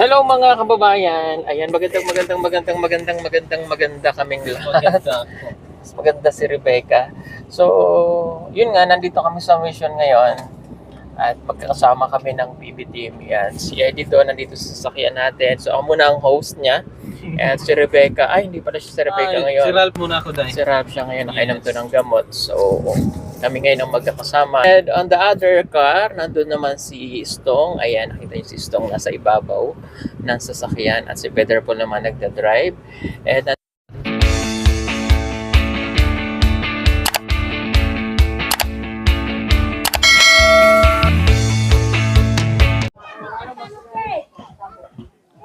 Hello mga kababayan. Ayan, maganda kaming lahat. Mas maganda si Rebecca. So, yun nga, nandito kami sa mission ngayon. At magkakasama kami ng PB team. Yan, si Eddie doon nandito sa sasakyan natin. So, ako muna ang host niya. And si Rebecca, hindi pala siya si Rebecca ngayon. Si Ralph muna ako dahil. Si Ralph siya ngayon, nakainom to ng gamot. So, kami ngayon ang magkakasama. And on the other car, nandun naman si Stong. Ayan, nakita niyo si Stong nasa ibabaw ng sasakyan. At si Peter Paul naman nagda-drive. And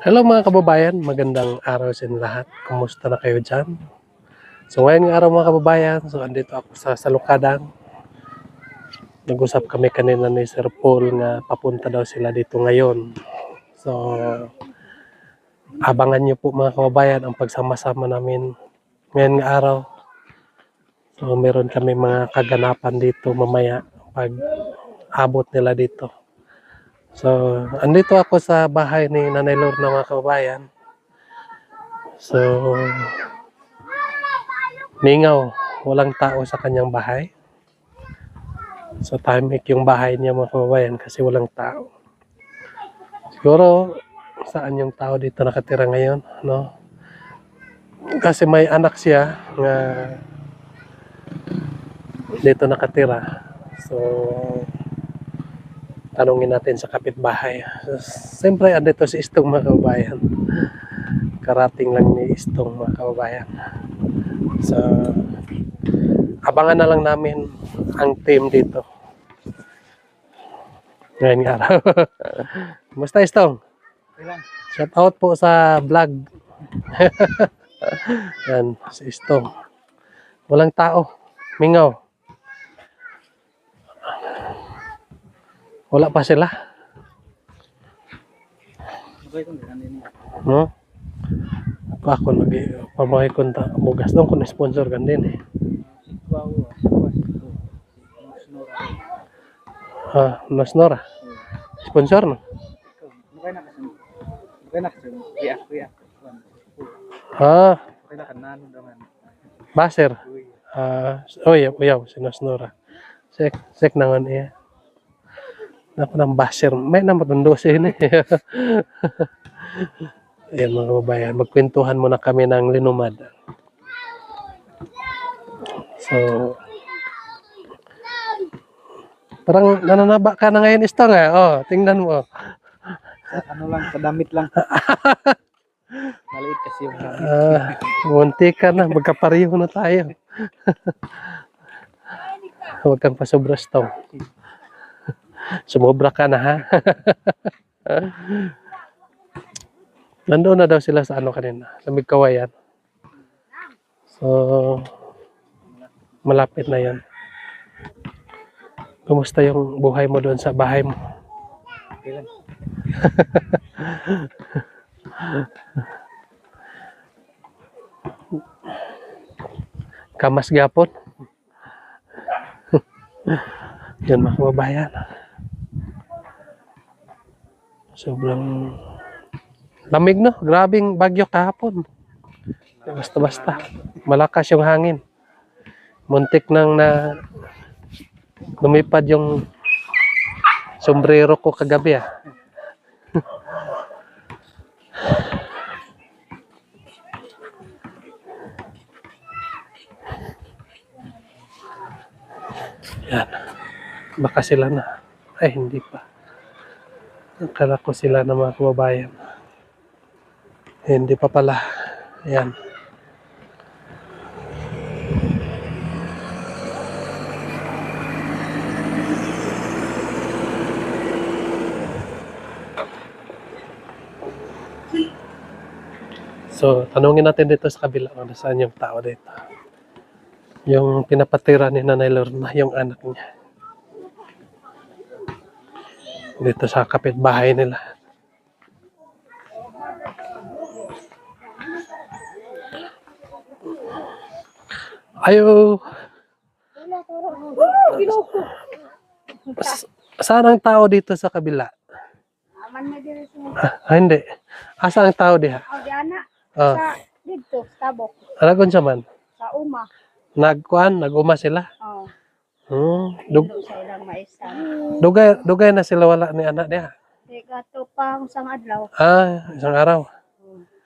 hello mga kababayan, magandang araw sa inyo lahat. Kumusta na kayo dyan? So ngayon araw mga kababayan, so andito ako sa Salukadang. Nag-usap kami kanina ni Sir Paul nga papunta daw sila dito ngayon. So abangan nyo po mga kababayan ang pagsama-sama namin ngayon araw. So meron kami mga kaganapan dito mamaya pag abot nila dito. So, andito ako sa bahay ni Nanay Lorna mga kababayan. So, mingaw, walang tao sa kanyang bahay. So, tahimik yung bahay niya mga kababayan kasi walang tao. Siguro, saan yung tao dito nakatira ngayon, no? Kasi may anak siya nga dito nakatira. So, tanungin natin sa kapitbahay. Siyempre, andito si Istong mga kababayan. Karating lang ni Istong mga kababayan. So, abangan na lang namin ang team dito. Ngayon nga araw. Kumusta Istong? Shout out po sa vlog. Yan, si Istong. Walang tao. Mingaw. Wala pa sila. No? Ako lagi pamay ko ta bugas dong kun sponsor kan din eh. Nasnora. Sponsor no. Baser. Yaw si Nasnora. Sek nangan iya. Ako ng basher. May namatundo siya yun eh. Ayan mga kababayan. Magkwentuhan muna kami ng linumad. So, parang nananaba ka na ngayon Istong eh. Oh, tingnan mo. Ano lang, sa damit lang. Maliit kasi yung damit. Munti ka na. Magkapariho na tayo. Huwag kang pasobra Istong. Sumobra ka na ha. Nandoon na daw sila sa ano kanina, sa Migkawayan. So, malapit na yan. Kumusta yung buhay mo doon sa bahay mo? Okay lang. Kamas gapon? Yan mga kababayan. Sobrang lamig no, grabing bagyo kahapon. Basta-basta. Malakas yung hangin. Muntik nang na lumipad yung sombrero ko kagabi ah. Yan. Baka sila na. Ay, hindi pa. Akala ko sila na mga kababayan. Hindi pa pala. Ayan. So, tanungin natin dito sa kabila kung saan yung tao dito. Yung pinapatira ni Nanay Lorna, yung anak niya. Dito sa kapitbahay nila. Ayo. Saan ang tao dito sa kabila? Hindi. Asa ang tao diha? O di ana Ah, sa dito sa tabok alagon sa man. sa uma. Naguma sila. Oh, Dug sa ilang maisan. dugay na sila wala ni anak diha. Di gato pa ang sang adlaw. Isang araw.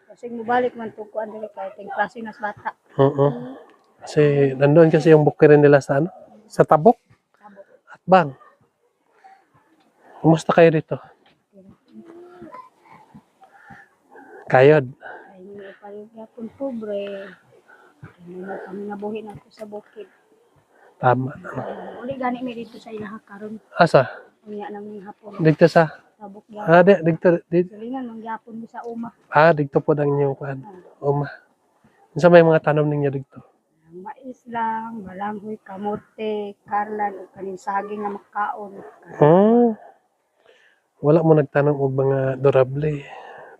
Kasi mubalik man to kuan dili kay ting klase nas bata. Oo. Kasi nandoon kasi yung bukirin nila sa ano? Sa Tabok Tabok. at Bang. Kumusta kayo dito? Kayod. Ay ni paligya pun pobre. Ano kami nabuhi na sa bukid. Tama. Uli gani mi dito sa ilaha karon. Asa? Unya nang ni hapon. Dito sa Tabok ya. dito. Silingan mangyapon mi sa uma. Dito po ang inyong kuan. Uma. Sa may mga tanom ninyo dito. Mais lang, balanghoy, kamote, karlan, o kaning saging nga makaon. Wala mo nagtanong og mga durable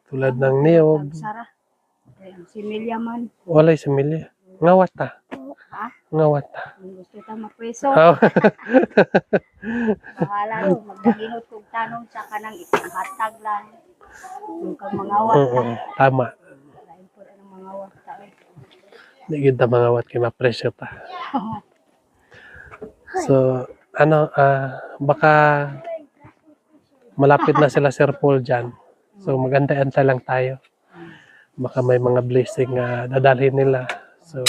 tulad ng niyog. Nagsara. Kaya ang similya man. Walay similya. Ngawat ta. Ha? Ngawat ta. Kung gusto ta mapreso, Oh. bahala ro. Magdaginot kong tanong sa kanang hatag lang. Kung kang mangawat ta. Oo, tama. Lain po na ng mangawat ta. Di gid ta mangawat kay mapresyo ta. So, baka malapit na sila Sir Paul dyan. So, maganda-anta lang tayo. Baka may mga blessing na dadalhin nila. So,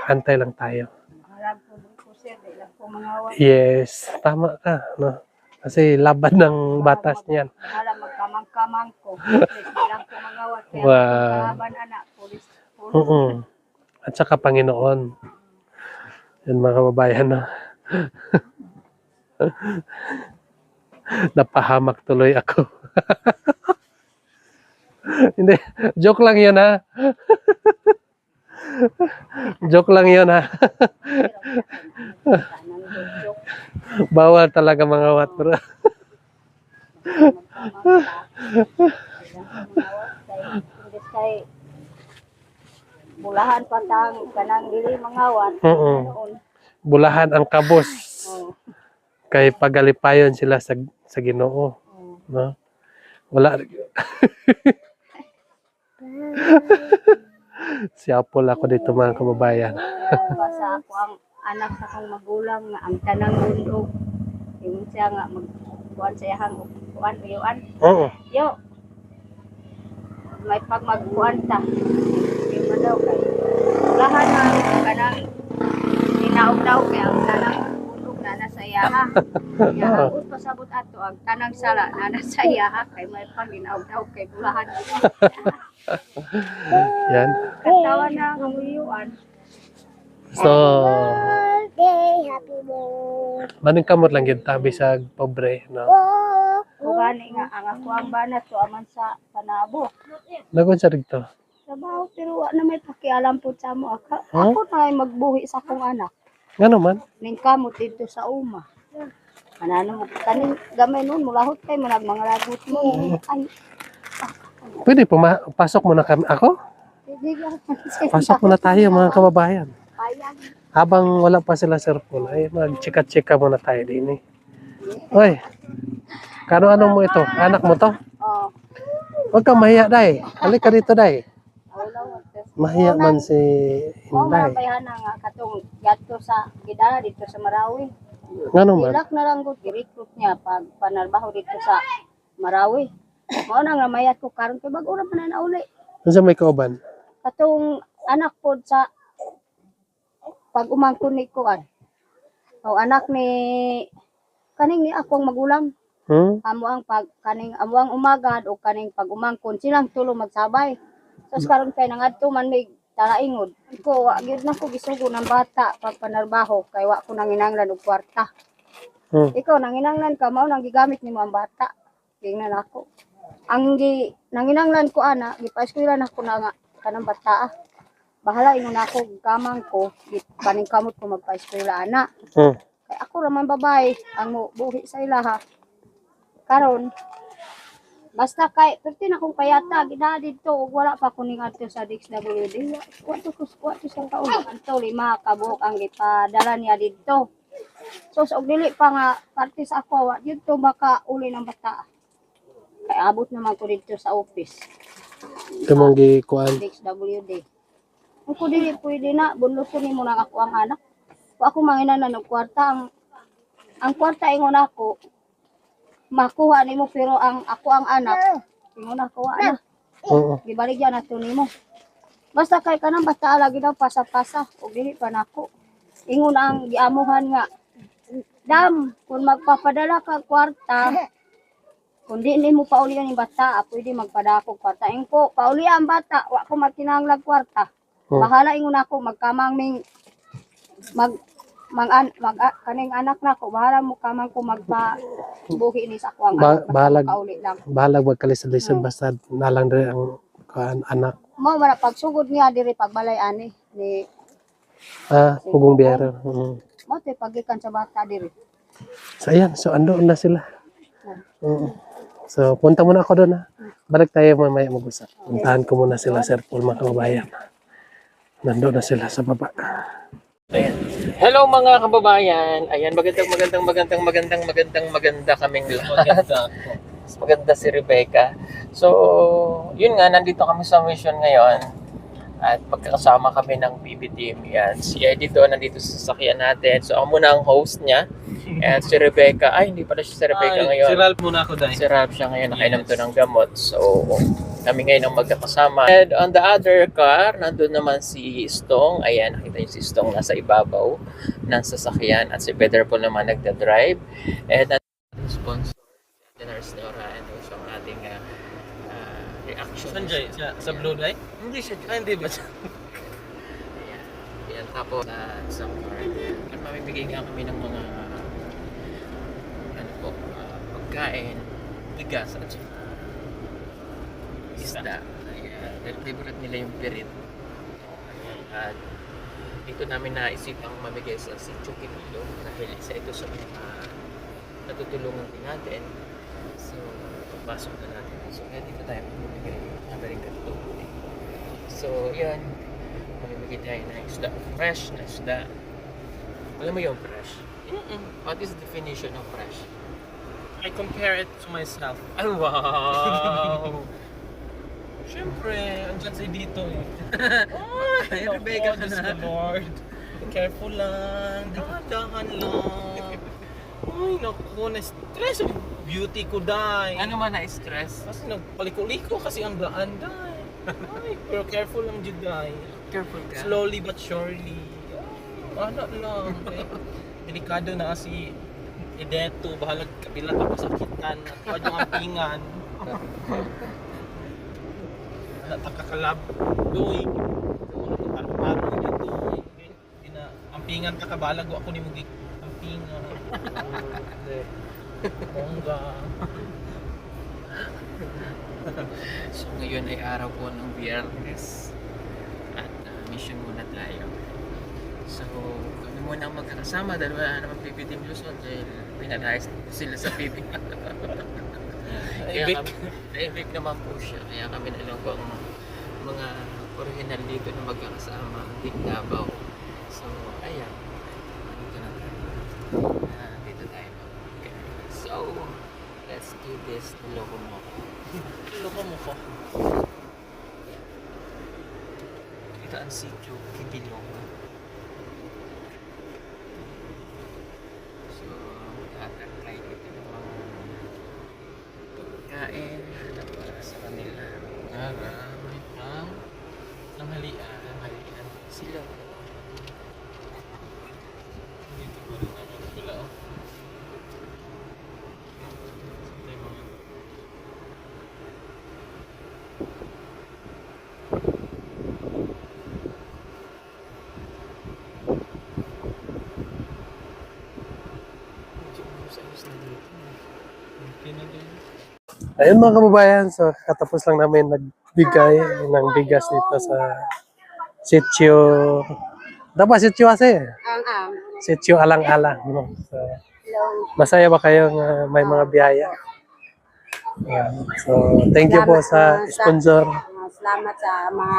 antay lang tayo. Bahala po sir, di lang po mangawat. Yes, tama ka. No? Kasi laban ng batas niyan. Bahala magkamang-kamang ko. Di lang po mangawat. Kaya Wow. kalaban anak, pulis. Oo. At saka Panginoon. Yan mga kababayan. No? Napahamak tuloy ako. Hindi, joke lang yun ha. Joke lang yun ha. Bawal talaga mga wat bro. Bulahan patang kanang dili mangawat. Oo. Noon. Bulahan ang kabos. Oh. Kay pagalipayon sila sa Ginoo. No? Wala. Si Apol ako dito mga kababayan. Basta ako ang anak sa kong magulang nga ang tanang undog. Yung siya nga magkuhan sa iyang kuhan uyuan. Oo. Yo. May pag magkuhan ta. Yung man daw kay bulahan ang kanang inaog-daog kay ang tanang undog na nasa iyaha. Kaya ang pasabot ato ang tanang sala na nasa iyaha kay may pag inaog-daog kay bulahan. Yan. Katawa na ang uyuan. So, Happy birthday. maning kamot lang yun tabi sa pobre. No? Kung gani nga ang ako ang banat to aman sa panabo. Nagon sa dito. Trabaho pero wa na may pakialam po sa mo. Huh? Ako na ay magbuhi sa akong anak. Nga naman. Ning kamot dito sa uma. Anano mo kaning gamay nun mulahot kay manag mga lagot mo. Ay, Pwede pasok muna kami. Ako? hindi ka. Pasok muna tayo mga kababayan. Payag. Habang wala pa sila Sir Paul, ay mag-chika-chika muna tayo din eh. Oy, kano-ano mo ito? Anak mo to? Oh, Huwag kang mahiya, Day. Halika dito, Day. awlaw. Mahiya man si Oh, Inday. mapayahan nga katong gadto sa gidara dito sa Marawi. Nga naman. Ilak na lang gud gi-recruit niya pag panarbaho dito sa Marawi. Mao na nga mayat ko karon kay bag-o ra man na uli. Ano sa may kauban? Katong anak pod sa pag umangkon ni kuan. O anak ni kaning ni akong magulang. Amo ang pag kaning amo ang umagad o kaning pag umangkon silang tulo magsabay. Tapos karon kay nangadto man may talaingod. Ko wa gyud na ko gisugo ng bata pag panarbaho kay wa ko nanginanglan og kwarta. Ikaw nanginanglan ka mao nang gigamit nimo ang bata. Tingnan ako. Ang nanginanglan ko ana, gipa-eskwela na ko na nga kanang bata. Bahala ingon ako kamang ko, kaning kamot ko magpa-eskwela ana. Kay ako ra man babae, ang mo buhi sa ilaha. Karon basta kay perti na kong payata gina dito ug wala pa ko ning adto sa DXWD. Wato sa taon adto 5 ka buok ang gipadala niya dito. So og dili pa nga parte sa ako wa dito maka uli ng bata. Kay abot naman ko dito sa office. Ito mong gikuan. DXWD. Kung ko dili pwede na, bunluson nimo nang ako ang anak. Kung ako manginan ng kwarta, ang kwarta ingon ako, makuha nimo pero ang ako ang anak, ingon ako na. Oo. Gibaligyan na to nimo. Basta kay kanang basta lagi daw pasa-pasa o dili pa nako. Ingon ang giamuhan nga, Dam, kung magpapadala ka kwarta, kung di nimo paulian yung bata, pwede magpadako kwarta. Ingko, paulian ang bata, wa ko magkinahanglag kwarta. Bahala ingon ako magkamang ming kaning anak nako, bahala mo kamang ko magpabuhi ni sa ako ang anak. Bahalag Pauli lang. bahalag magkalisod-lisod basta nalang diri ang kuan anak. Mo wala pagsugod niya diri pagbalay ani ni Hugong biyero. mo te pagikan sa bata diri. So ayan, so ando na sila. So punta muna ako doon ha. Balik tayo mamaya mag-usap. Puntahan ko muna sila Sir Paul mga kababayan. Nando na sila sa baba. Ayan. Hello mga kababayan. Ayan, maganda kaming lahat. Maganda si Rebecca. So, yun nga, nandito kami sa mission ngayon. At magkakasama kami ng PB team. Yan. Si Eddie doon nandito sa sasakyan natin. So, ako muna ang host niya. And si Rebecca, hindi pala siya si Rebecca ngayon. Si Ralph muna ako, Day. Si Ralph siya ngayon, nakainom to ng gamot. So, kami ngayon ang magkakasama. And on the other car, nandun naman si Stong. Ayan, nakita niyo si Stong nasa ibabaw ng sasakyan. At si Peter Paul naman nagda-drive. And ating sponsor, Nurse Nora, and also ang ating reaction. Sanjay, sa Blue Day? Hindi siya dyan. Hindi ba siya? Ayan. Ayan, tapos sa car. At mamimigay nga kami ng mga pagkain, bigas at saka isda. Ayan. Dahil favorite nila yung pirit. Ayan. At dito namin naisipang mamigay sa Sitio Quinilo dahil isa ito sa mga natutulungan din natin. So, pagpasok na natin. So, kaya dito tayo mamimigay ng ganito. So, yun. Mamimigay tayo ng isda. Fresh na isda. Alam mo yung fresh? What is the definition of fresh? I compare it to myself. Ay, wow! Siyempre, andyan sa dito eh. Ay, Rebecca ka Diyos na. ko, Lord. Careful lang. Dahan lang. Ay, naku, na-stress ang beauty ko, Day. Ano man na-stress? Kasi nagpaliko-liko kasi ang daan, Day. Ay, pero careful lang dyan, Day. Careful ka. Slowly but surely. Ano lang. Delikado na si Edeto, bahalag kapila tapos sakitan. Huwag yung ampingan. Nagkakakalab. Doy. Ano-ano yun, Doy. Ampingan ka kabalag. Ako ni Mugik. Ampingan. Bongga. So ngayon ay araw po ng Biyernes at mission muna tayo. So kami muna ang magkakasama dahil wala naman PB Team Luzon dahil pinadayas sila sa PB. Naibig naman po siya kaya kami na lang po ang mga original dito na magkakasama Big Davao. So ayan, dito na tayo. Dito tayo. Okay. So let's do this. Loko mo ako. Loko mo ko. Ito ang Sitio Quinilo. So, tatangkay dito ng mga pagkain na para sa kanila. Marami pang tanghalian. Sila. Dito pa rin naman pala. Ayun mga kababayan, so katapos lang namin nagbigay ng bigas dito sa Sitio. Dapat Sitio kasi. Sitio Alang-Alang. No? So, masaya ba kayong may mga biyaya? Ayan. So, thank you po sa sponsor. Salamat sa mga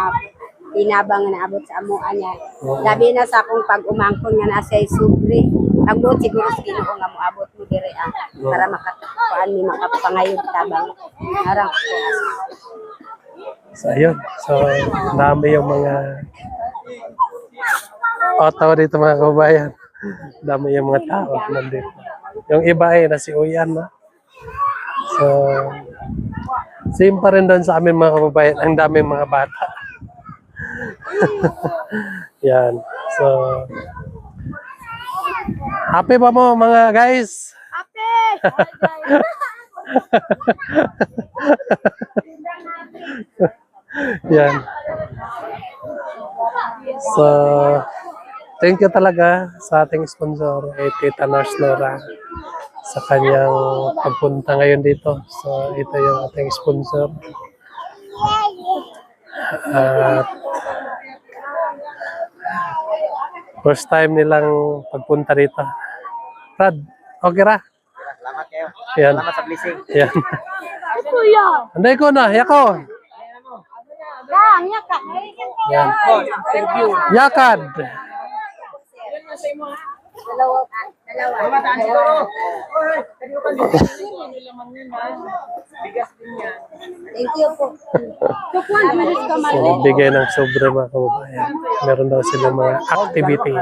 tinabang na abot sa amuan niya. Labi na sa akong pag-umangkon nga nasa subre. Ang buot siguro sa Ginoo nga moabot mo diri para makatuan ni makapangayod tabang harang ko. So, ayun. So, dami yung mga tao dito mga kababayan. Dami yung mga tao nandito. Yung iba ay nasiuyan na. So, same pa rin doon sa amin mga kababayan. Ang daming mga bata. Yan. So, happy ba mo mga guys? Happy! Yan. So, thank you talaga sa ating sponsor, Tita Nurse Nora, sa kanyang pagpunta ngayon dito. So, ito yung ating sponsor. At first time nilang pagpunta dito. Brad, okay ra? Salamat kayo. Yan. Salamat sa blessing. Yan. Kuya! Anday ko na, yako. Dang, yaka! Yan. Yakad. Thank you po. So, bigay ng sobre mga kababayan. Meron daw silang mga activity.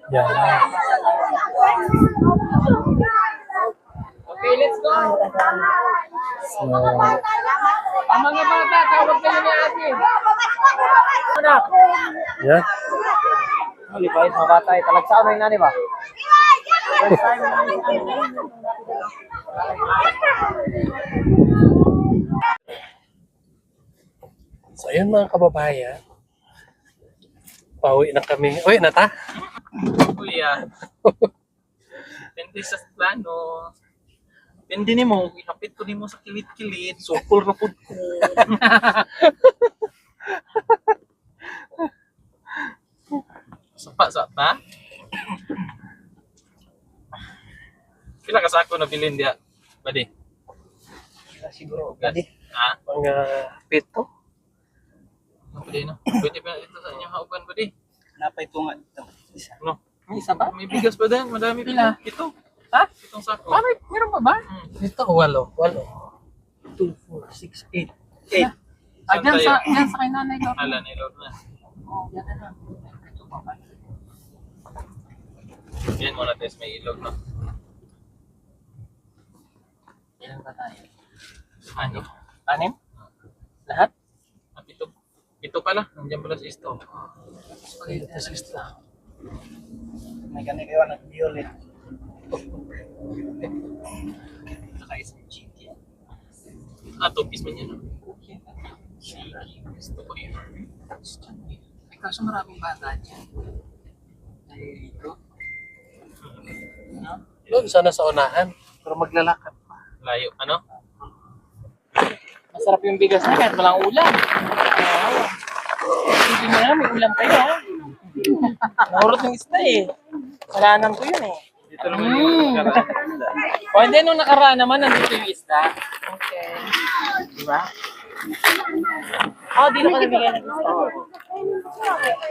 Yan. Okay, let's go. So, Ang mga bata, tawag kayo ni ate. yan. Ano ba yung mga bata? Talagsaon na yun na, di ba? So, ayun mga kababayan. Pauwi na kami. Uy, nata? Kuya. Depende sa plano. Depende ni mo. Inapit ko ni mo sa kilit-kilit. Sukol na po ko. Sapa-sapa. Pila ka sako na bilin diha? Badi. Siguro, Badi. Ha? Mga pito. Badi no. Pwede pa ito sa inyong hauban badi. napay tunga ito. No. May isa ba? May bigas pa din. Madami Pila? pila. Ito. Ha? Itong sako. Ah, meron pa ba? Ito, walo. 2, 4, 6, 8. Saan Dyan tayo? sa kay nanay ko. Ala ni Lord na. Oh, yan na lang. Ito pa ba? Yan muna test may ilog no. Ilan ba tayo? Ano? 6? Lahat? Ah, pito. Pito pala. Nandiyan pala sa isto. Spaghetti assista. May kanil kayo nag-violet. Naka-isang chicken. Ah, 2 piece man yan. Gusto ko yun. Ay, kaso maraming bata dyan. Ay, dito. Doon sana sa unahan. Pero maglalakad pa. Layo. Ano? Masarap yung bigas na kahit walang ulam. Hindi mo na, may ulam kayo ha. Nahurot ng isda eh. Kalanan ko yun eh. Dito naman yung nakaraan. O hindi, nung nakaraan naman, nandito yung isda. Okay. Diba? Oh, dito ka nabigyan ng isda.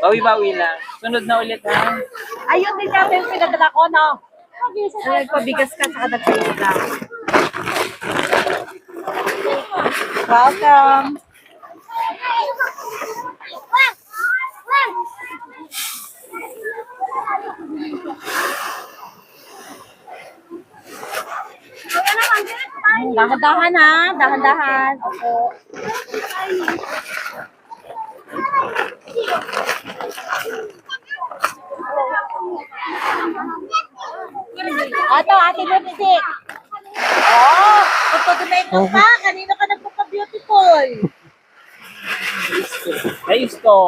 Bawi-bawi lang. Sunod na ulit ha. Ayun din natin pinadala ko, no? Nagpabigas ka sa kadagdag. Welcome. Dahan-dahan ha, dahan-dahan. Opo. Ato, ate lipstick. Oh, pagpag-make up ka, kanino ka nagpapa-beautiful? Ayos to.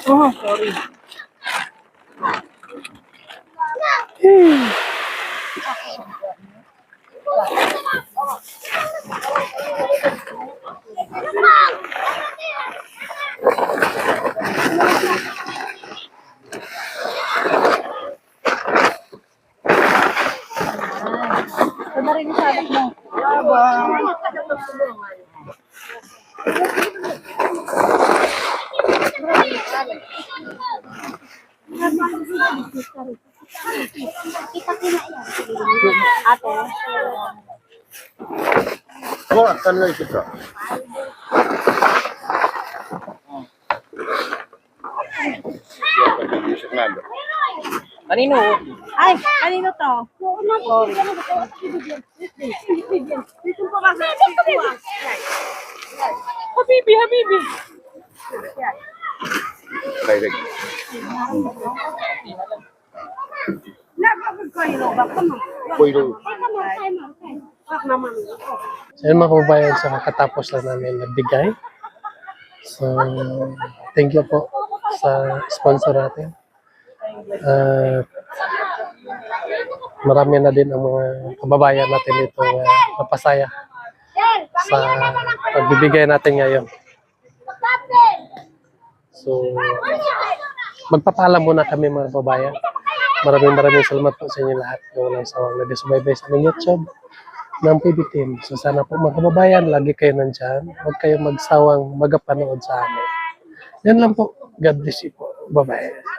Oh, sorry. Ito na rin yung sabak mo. Ate. Kanino? Ay, kanino to? Habibi, Habibi. So yun mga kababayan, so kakatapos lang namin nagbigay. So, thank you po sa sponsor natin. At marami na din ang mga kababayan natin dito napasaya sa pagbibigay natin ngayon. So, magpapaalam muna kami mga kababayan. Maraming salamat po sa inyo lahat yung walang sawang nag-subaybay sa aming YouTube ng PB Team. So sana po mga kababayan, lagi kayo nandyan. Huwag kayong magsawang magapanood sa amin. Yan lang po. God bless you po. Bye-bye.